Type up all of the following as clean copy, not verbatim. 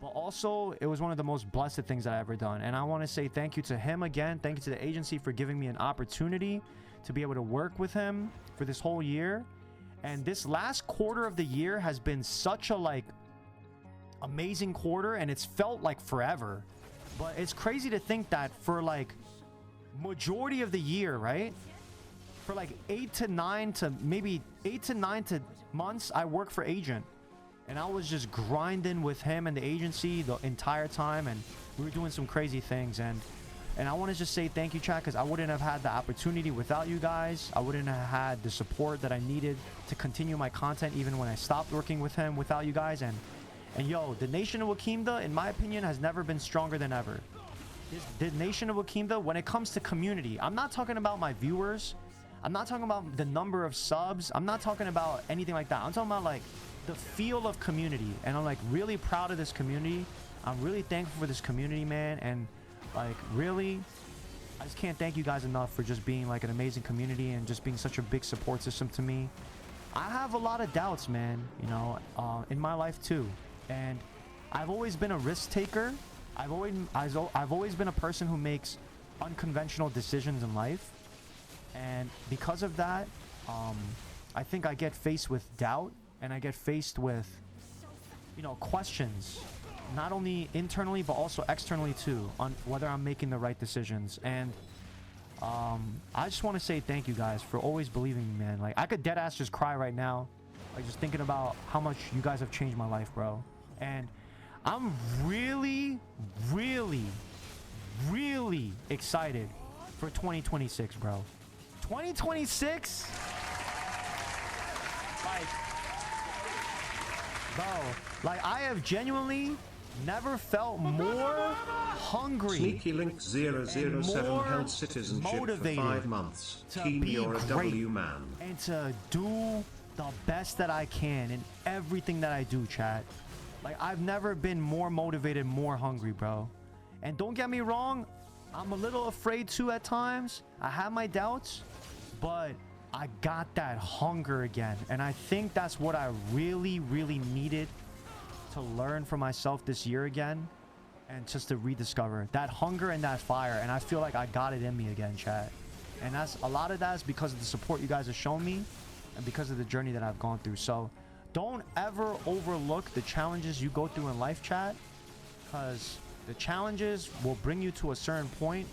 but also it was one of the most blessed things that I ever done. And I want to say thank you to him again. Thank you to the agency for giving me an opportunity to be able to work with him for this whole year. And this last quarter of the year has been such a like amazing quarter, and it's felt like forever. But it's crazy to think that for like majority of the year, right? For like 8 to 9 months, I worked for Agent. And I was just grinding with him and the agency the entire time. And we were doing some crazy things. And I want to just say thank you, chat, because I wouldn't have had the opportunity without you guys. I wouldn't have had the support that I needed to continue my content even when I stopped working with him without you guys. And yo, the Nation of Wakimda, in my opinion, has never been stronger than ever. The Nation of Wakimda, when it comes to community, I'm not talking about my viewers. I'm not talking about the number of subs. I'm not talking about anything like that. I'm talking about like the feel of community. And I'm like really proud of this community. I'm really thankful for this community, man. And like really, I just can't thank you guys enough for just being like an amazing community and just being such a big support system to me. I have a lot of doubts, man, you know, in my life too. And I've always been a risk taker. I've always been a person who makes unconventional decisions in life. And because of that, I think I get faced with doubt, and I get faced with, you know, questions, not only internally but also externally too, on whether I'm making the right decisions. And I just want to say thank you guys for always believing in me, man. Like I could dead ass just cry right now, like just thinking about how much you guys have changed my life, bro. And I'm really excited for 2026, bro. 2026, like I have genuinely never felt more hungry. Sneaky Link 007 held citizenship for 5 months. Keen, you're a W man. And to do the best that I can in everything that I do, chat. Like I've never been more motivated, more hungry, bro. And don't get me wrong, I'm a little afraid too at times. I have my doubts, but I got that hunger again. And I think that's what I really needed to learn for myself this year again, and just to rediscover that hunger and that fire. And I feel like I got it in me again, chat. And that's a lot of that is because of the support you guys have shown me and because of the journey that I've gone through. So don't ever overlook the challenges you go through in life, chat, because the challenges will bring you to a certain point,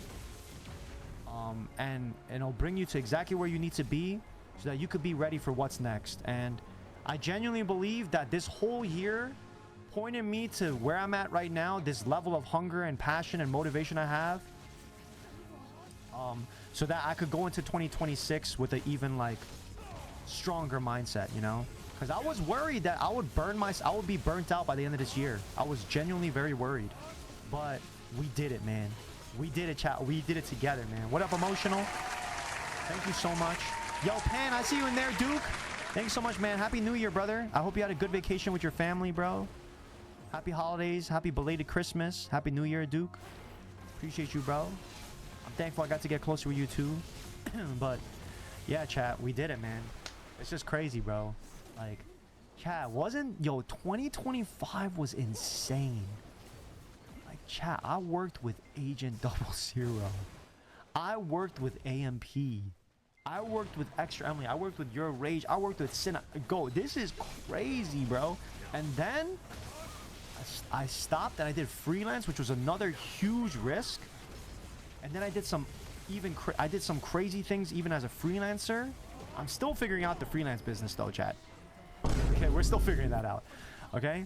and it'll bring you to exactly where you need to be so that you could be ready for what's next. And I genuinely believe that this whole year pointed me to where I'm at right now, this level of hunger and passion and motivation I have, so that I could go into 2026 with an even like stronger mindset, you know. Because I was worried that I would be burnt out by the end of this year. I was genuinely very worried. But we did it, man. We did it, chat. We did it together, man. What up, Emotional? Thank you so much. Yo, Pan, I see you in there, Duke. Thanks so much, man. Happy New Year, brother. I hope you had a good vacation with your family, bro. Happy holidays. Happy belated Christmas. Happy New Year, Duke. Appreciate you, bro. I'm thankful I got to get closer with you, too. But, yeah, chat. We did it, man. It's just crazy, bro. Like, chat, 2025 was insane. Like, chat, I worked with Agent 00. I worked with AMP. I worked with Extra Emily. I worked with Your Rage. I worked with Sin. Go. This is crazy, bro. And then I stopped and I did freelance, which was another huge risk. And then I did some crazy things even as a freelancer. I'm still figuring out the freelance business though, chat. Okay, we're still figuring that out. Okay?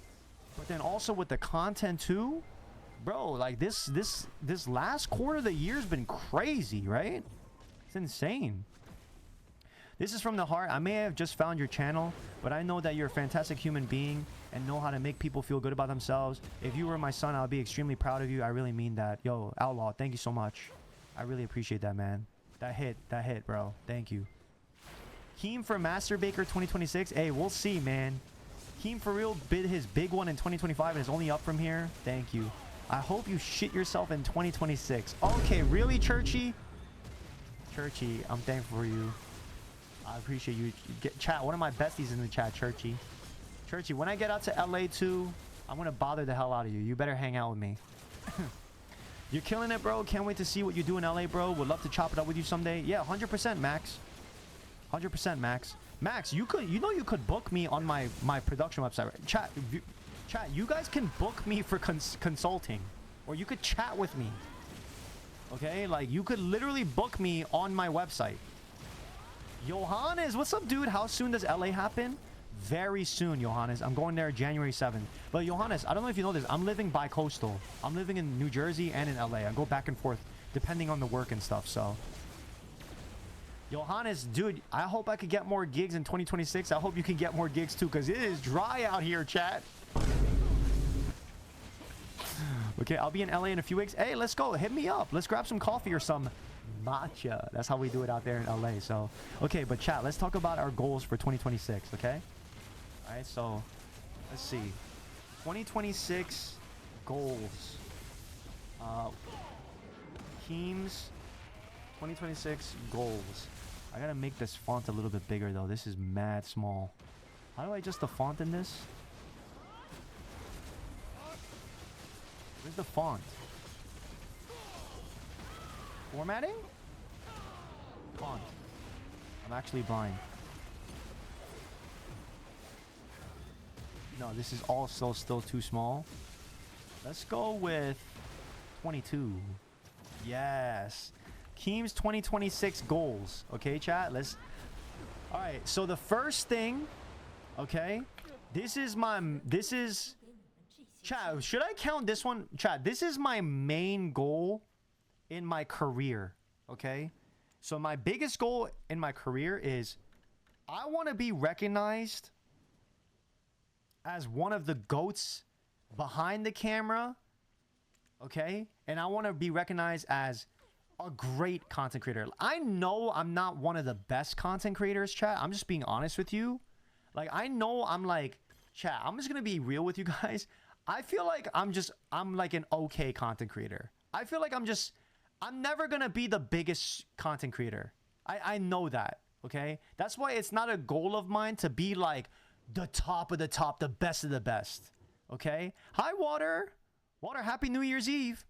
But then also with the content too, bro, like this last quarter of the year's been crazy, right? It's insane. This is from the heart. I may have just found your channel, but I know that you're a fantastic human being and know how to make people feel good about themselves. If you were my son, I would be extremely proud of you. I really mean that. Yo, Outlaw, thank you so much. I really appreciate that, man. That hit, bro. Thank you. Keem for Master Baker 2026. Hey, we'll see, man. Keem for real bid his big one in 2025 and is only up from here. Thank you. I hope you shit yourself in 2026. Okay, really, Churchy? Churchy, I'm thankful for you. I appreciate you. Chat, one of my besties in the chat, Churchy. Churchy, when I get out to LA too, I'm gonna bother the hell out of you. You better hang out with me. You're killing it, bro. Can't wait to see what you do in LA, bro. Would love to chop it up with you someday. Yeah, 100%, Max. 100%, Max. Max, you could book me on my production website. Chat, you guys can book me for consulting, or you could chat with me. Okay, like you could literally book me on my website. Johannes, what's up, dude? How soon does LA happen? Very soon, Johannes. I'm going there January 7th. But Johannes, I don't know if you know this. I'm living bi-coastal. I'm living in New Jersey and in LA. I go back and forth depending on the work and stuff, so. Johannes, dude, I hope I could get more gigs in 2026. I hope you can get more gigs too, because it is dry out here, chat. Okay, I'll be in LA in a few weeks. Hey, let's go. Hit me up. Let's grab some coffee or some matcha. That's how we do it out there in LA. So, okay, but chat, let's talk about our goals for 2026, okay? All right, so let's see. 2026 goals. Teams. 2026 goals. I gotta make this font a little bit bigger though. This is mad small. How do I adjust the font in this? Where's the font? Formatting? Font. I'm actually blind. No, this is also still too small. Let's go with 22. Yes. Keem's 2026 goals. Okay, chat. Let's. All right. So the first thing. Okay. This is. Chat. Should I count this one? Chat. This is my main goal in my career. Okay. So my biggest goal in my career is I want to be recognized as one of the GOATs behind the camera. Okay. And I want to be recognized as a great content creator. I know I'm not one of the best content creators, chat. I'm just being honest with you. Like, I know I'm like, chat, I'm just gonna be real with you guys. I feel like I'm like an okay content creator. I feel like I'm never gonna be the biggest content creator. I know that, okay? That's why it's not a goal of mine to be like the top of the top, the best of the best, okay? Hi, Water. Water, happy New Year's Eve.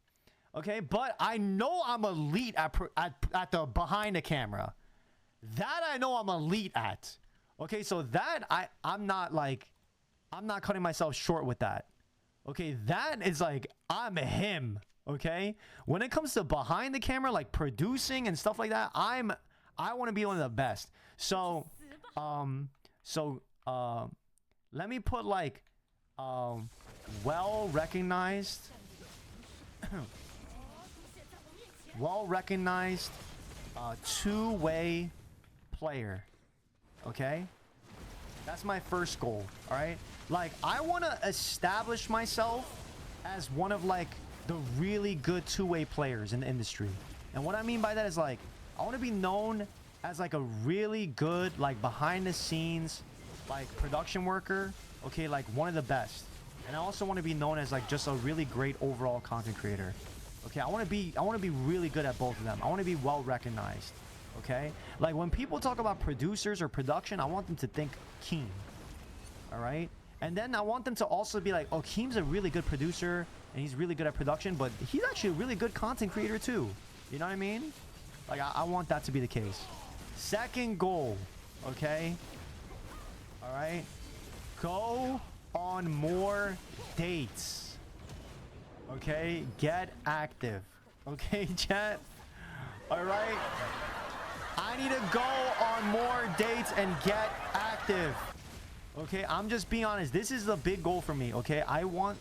Okay, but I know I'm elite at the behind the camera. That I know I'm elite at. Okay, so that I'm not cutting myself short with that. Okay, that is like I'm him. Okay, when it comes to behind the camera, like producing and stuff like that, I want to be one of the best. So let me put like well recognized. Well-recognized two-way player. Okay? That's my first goal. Alright? Like, I want to establish myself as one of, like, the really good two-way players in the industry. And what I mean by that is, like, I want to be known as, like, a really good, like, behind-the-scenes, like, production worker. Okay? Like, one of the best. And I also want to be known as, like, just a really great overall content creator. Okay, I want to be really good at both of them. I want to be well recognized. Okay, like when people talk about producers or production, I want them to think Keem. All right, and then I want them to also be like, oh, Keem's a really good producer and he's really good at production, but he's actually a really good content creator too. You know what I mean? Like I want that to be the case. Second goal. Okay. All right. Go on more dates. Okay, get active. Okay, chat. All right. I need to go on more dates and get active. Okay, I'm just being honest. This is a big goal for me. Okay, I want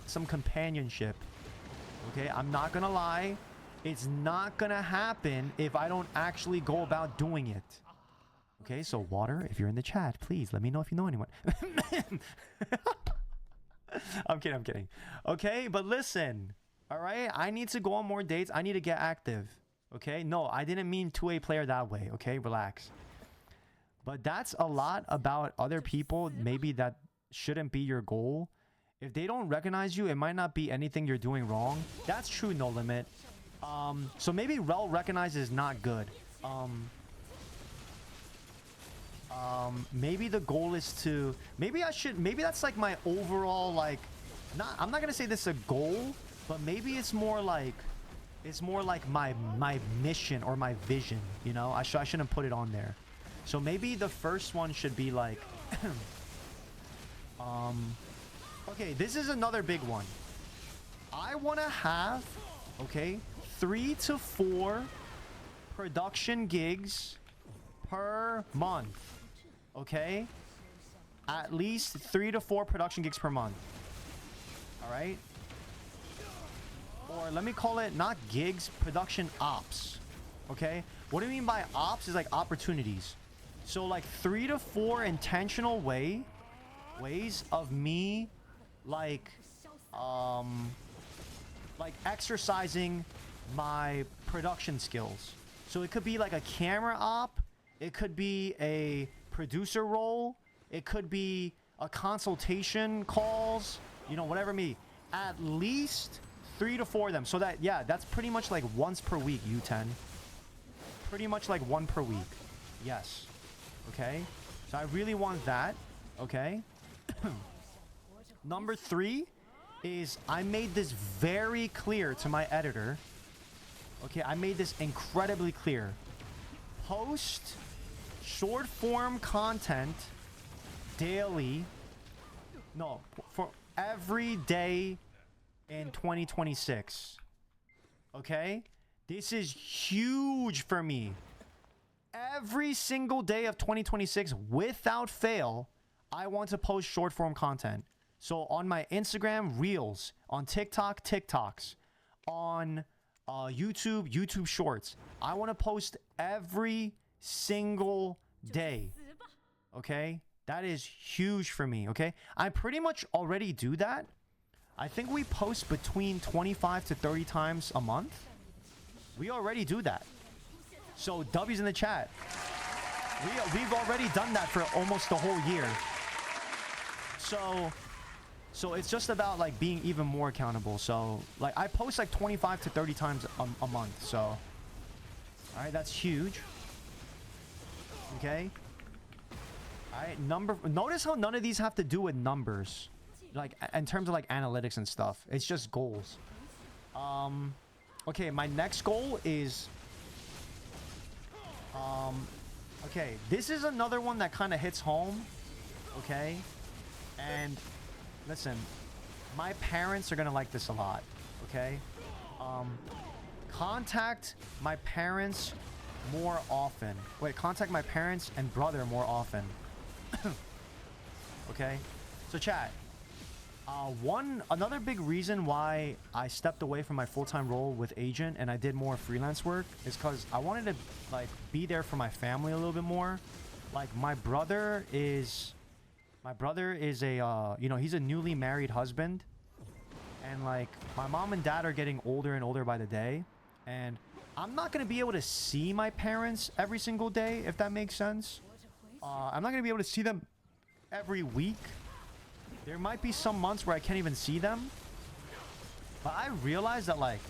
some companionship. Okay, I'm not gonna lie. It's not gonna happen if I don't actually go about doing it. Okay, so Water, if you're in the chat, please let me know if you know anyone. I'm kidding. Okay, but listen. All right, I need to go on more dates. I need to get active. Okay, no, I didn't mean two-way player that way. Okay, relax. But that's a lot about other people. Maybe that shouldn't be your goal. If they don't recognize you, it might not be anything you're doing wrong. That's true, No Limit. So maybe well recognized is not good. Maybe the goal is to maybe that's like my overall like I'm not gonna say this is a goal, but maybe it's more like my mission or my vision, you know. I shouldn't put it on there. So maybe the first one should be like okay, this is another big one. I want to have, okay, 3 to 4 production gigs per month. Okay? At least 3 to 4 production gigs per month. All right? Or let me call it not gigs, production ops. Okay? What do you mean by ops is like opportunities. So like 3 to 4 intentional ways of me like exercising my production skills. So it could be like a camera op, it could be a producer role, it could be a consultation calls, you know, whatever me. At least 3 to 4 of them. So that, yeah, that's pretty much like once per week, U10. Pretty much like 1 per week. Yes. Okay. So I really want that. Okay. Number 3 is I made this very clear to my editor. Okay, I made this incredibly clear. Post short form content daily. No, for every day in 2026. Okay? This is huge for me. Every single day of 2026, without fail, I want to post short form content. So on my Instagram, Reels. On TikTok, TikToks. On YouTube Shorts. I want to post every single day. Okay? That is huge for me, okay? I pretty much already do that. I think we post between 25 to 30 times a month. We already do that. So W's in the chat. We've already done that for almost the whole year. So it's just about like being even more accountable. So like I post like 25 to 30 times a month. So all right, that's huge. Okay. All right, notice how none of these have to do with numbers, like in terms of like analytics and stuff. It's just goals. Okay, my next goal is okay, this is another one that kind of hits home. Okay, and listen, my parents are gonna like this a lot. Okay, contact my parents more often. Wait, contact my parents and brother more often. Okay, so chat, another big reason why I stepped away from my full-time role with agent and I did more freelance work is because I wanted to like be there for my family a little bit more. Like my brother is a you know, he's a newly married husband, and like my mom and dad are getting older and older by the day, and I'm not gonna be able to see my parents every single day, if that makes sense. I'm not gonna be able to see them every week. There might be some months where I can't even see them. But I realize that like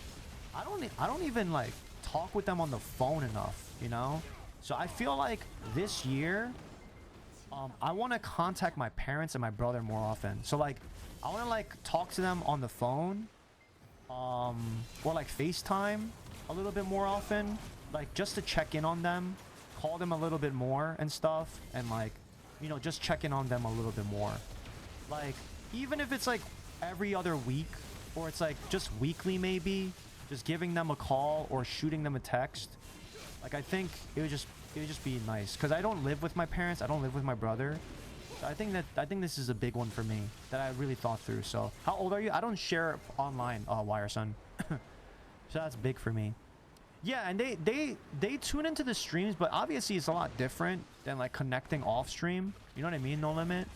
I don't even like talk with them on the phone enough, you know? So I feel like this year I want to contact my parents and my brother more often. So like I want to like talk to them on the phone or like FaceTime a little bit more often, like just to check in on them, call them a little bit more and stuff, and like, you know, just check in on them a little bit more. Like even if it's like every other week, or it's like just weekly, maybe just giving them a call or shooting them a text. Like I think it would just be nice, because I don't live with my parents, I don't live with my brother. So I think this is a big one for me that I really thought through. So how old are you? I don't share online, Wire Son. So that's big for me. Yeah, and they tune into the streams, but obviously it's a lot different than like connecting off stream. You know what I mean? No Limit.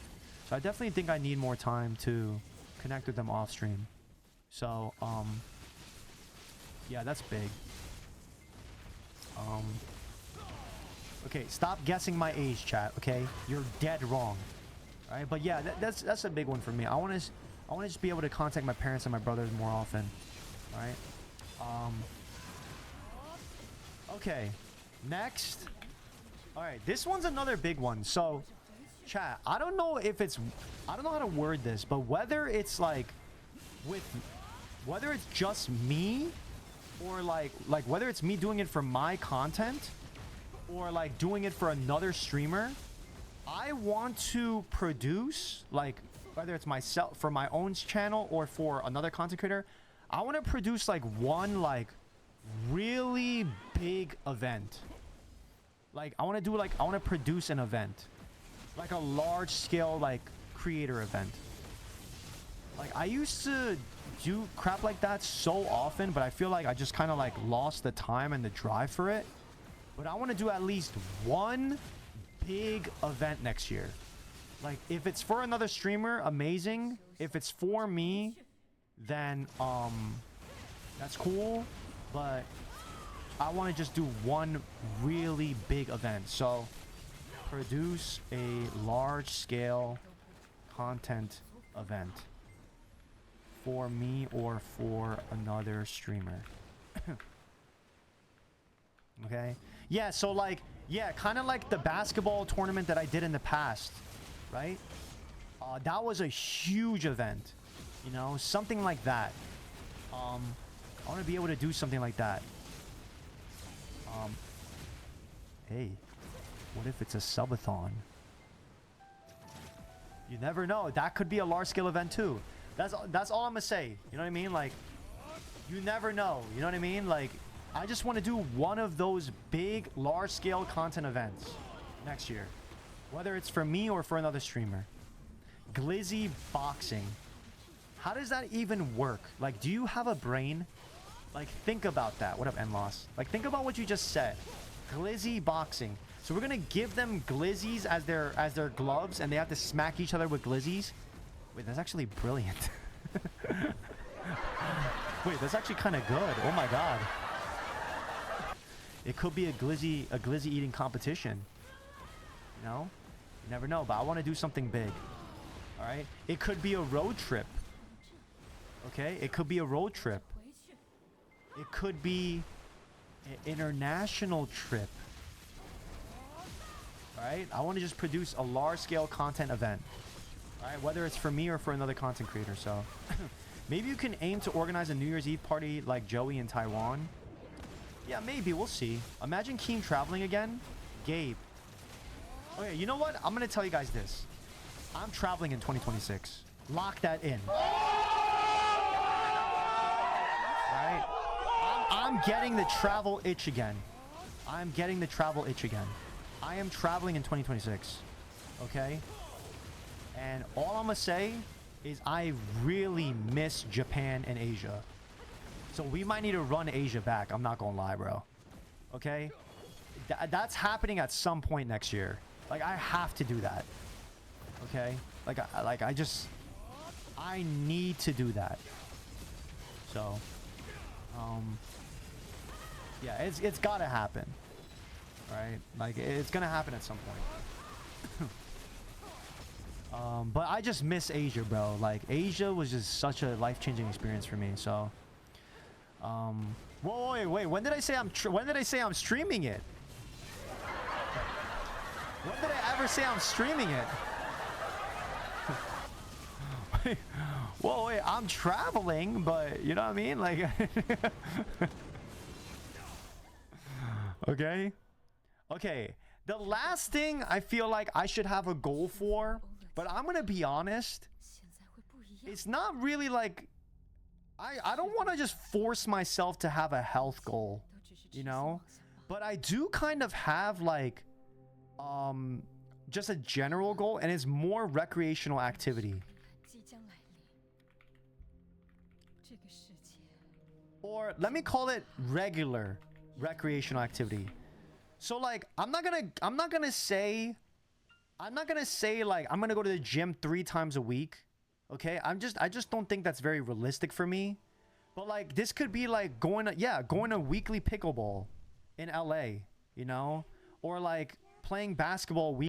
So I definitely think I need more time to connect with them off stream. So yeah, that's big. Okay, stop guessing my age, chat. Okay, you're dead wrong. All right, but yeah, that's a big one for me. I want to just be able to contact my parents and my brothers more often. All right. Okay, next. All right, this one's another big one. So, chat, I don't know how to word this, but whether it's like with whether it's just me or like whether it's me doing it for my content or like doing it for another streamer, I want to produce, like, whether it's myself for my own channel or for another content creator, I want to produce like one like really big event. Like I want to produce an event, like a large scale like creator event. Like I used to do crap like that so often, but I feel like I just kind of like lost the time and the drive for it. But I want to do at least one big event next year. Like if it's for another streamer, amazing. If it's for me, then that's cool. But I want to just do one really big event. So produce a large scale content event for me or for another streamer. Okay, yeah, so like, yeah, kind of like the basketball tournament that I did in the past, right? That was a huge event, you know, something like that. I want to be able to do something like that. Hey, what if it's a subathon? You never know. That could be a large scale event too. That's all I'm gonna say. You know what I mean? Like, you never know. You know what I mean? Like, I just want to do one of those big, large scale content events next year, whether it's for me or for another streamer. Glizzy boxing. How does that even work? Like, do you have a brain? Like, think about that. What up, Enloss? Like, think about what you just said. Glizzy boxing. So we're gonna give them glizzies as their gloves, and they have to smack each other with glizzies. Wait, that's actually brilliant. Wait, that's actually kind of good. Oh my god. It could be a glizzy eating competition. You know? You never know, but I want to do something big. All right? It could be a road trip. Okay? It could be a road trip. It could be an international trip. All right? I want to just produce a large-scale content event. All right? Whether it's for me or for another content creator. So maybe you can aim to organize a New Year's Eve party like Joey in Taiwan. Yeah, maybe. We'll see. Imagine Keem traveling again. Gabe. Okay, you know what? I'm going to tell you guys this. I'm traveling in 2026. Lock that in. Right? I'm getting the travel itch again. I'm getting the travel itch again. I am traveling in 2026. Okay? And all I'm going to say is I really miss Japan and Asia. So we might need to run Asia back. I'm not gonna lie, bro. Okay? That's happening at some point next year. Like, I have to do that. Okay? I need to do that. So, yeah, it's gotta happen. Right? Like, it's gonna happen at some point. But I just miss Asia, bro. Like, Asia was just such a life-changing experience for me, so... Whoa, wait, when did I say I'm streaming it? When did I ever say I'm streaming it? Wait, I'm traveling, but you know what I mean? Like, okay. The last thing I feel like I should have a goal for, but I'm gonna be honest, it's not really like, I don't want to just force myself to have a health goal, you know? But I do kind of have like just a general goal, and it's more recreational activity. Or let me call it regular recreational activity. So like I'm not gonna say like I'm gonna go to the gym 3 times a week. Okay, I just don't think that's very realistic for me. But like this could be like going to weekly pickleball in LA, you know, or like playing basketball